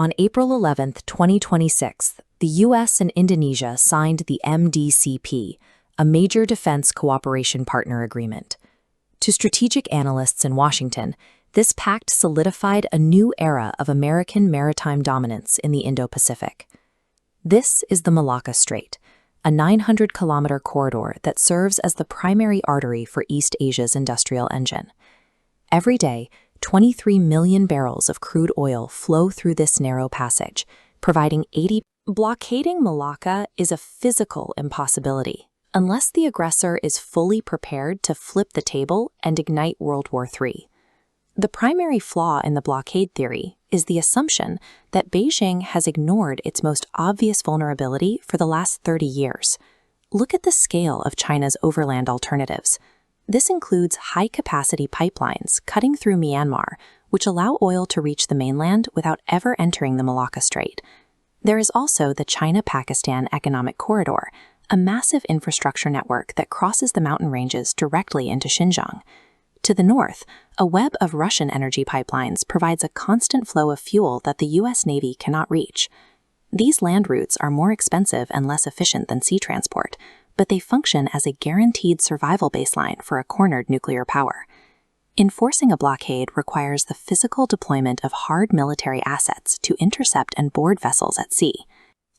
On April 11, 2026, the U.S. and Indonesia signed the MDCP, a Major Defense Cooperation Partner Agreement. To strategic analysts in Washington, this pact solidified a new era of American maritime dominance in the Indo-Pacific. This is the Malacca Strait, a 900-kilometer corridor that serves as the primary artery for East Asia's industrial engine. Every day, 23 million barrels of crude oil flow through this narrow passage, providing 80. Blockading Malacca is a physical impossibility, unless the aggressor is fully prepared to flip the table and ignite World War III. The primary flaw in the blockade theory is the assumption that Beijing has ignored its most obvious vulnerability for the last 30 years. Look at the scale of China's overland alternatives. This includes high-capacity pipelines cutting through Myanmar, which allow oil to reach the mainland without ever entering the Malacca Strait. There is also the China-Pakistan Economic Corridor, a massive infrastructure network that crosses the mountain ranges directly into Xinjiang. To the north, a web of Russian energy pipelines provides a constant flow of fuel that the U.S. Navy cannot reach. These land routes are more expensive and less efficient than sea transport, but they function as a guaranteed survival baseline for a cornered nuclear power. Enforcing a blockade requires the physical deployment of hard military assets to intercept and board vessels at sea.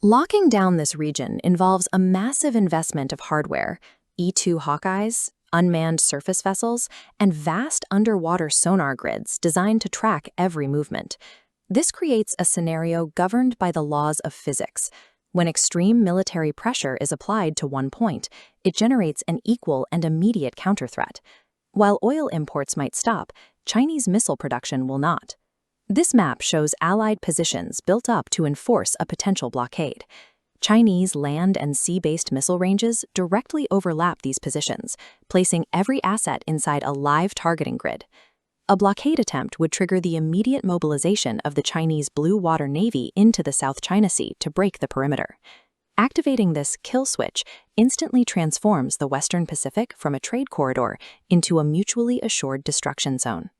Locking down this region involves a massive investment of hardware, E-2 Hawkeyes, unmanned surface vessels, and vast underwater sonar grids designed to track every movement. This creates a scenario governed by the laws of physics. When extreme military pressure is applied to one point, it generates an equal and immediate counterthreat. While oil imports might stop, Chinese missile production will not. This map shows Allied positions built up to enforce a potential blockade. Chinese land and sea-based missile ranges directly overlap these positions, placing every asset inside a live targeting grid. A blockade attempt would trigger the immediate mobilization of the Chinese Blue Water Navy into the South China Sea to break the perimeter. Activating this kill switch instantly transforms the Western Pacific from a trade corridor into a mutually assured destruction zone.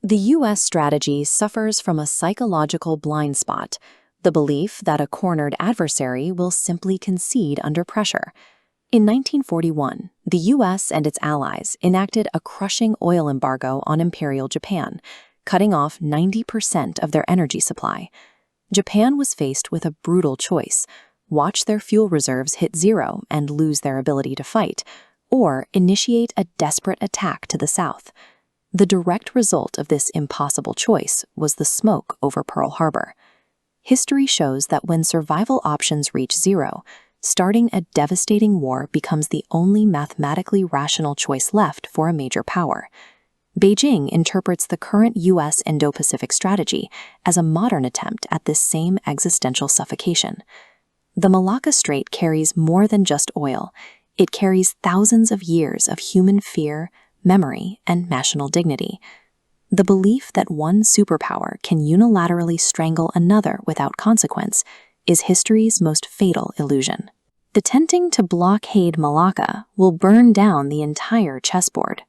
The U.S. strategy suffers from a psychological blind spot, the belief that a cornered adversary will simply concede under pressure. In 1941, the U.S. and its allies enacted a crushing oil embargo on Imperial Japan, cutting off 90% of their energy supply. Japan was faced with a brutal choice: watch their fuel reserves hit zero and lose their ability to fight, or initiate a desperate attack to the south. The direct result of this impossible choice was the smoke over Pearl Harbor. History shows that when survival options reach zero, starting a devastating war becomes the only mathematically rational choice left for a major power. Beijing interprets the current U.S. Indo-Pacific strategy as a modern attempt at this same existential suffocation. The Malacca Strait carries more than just oil. It carries thousands of years of human fear, memory, and national dignity. The belief that one superpower can unilaterally strangle another without consequence is history's most fatal illusion. Attempting to blockade Malacca will burn down the entire chessboard,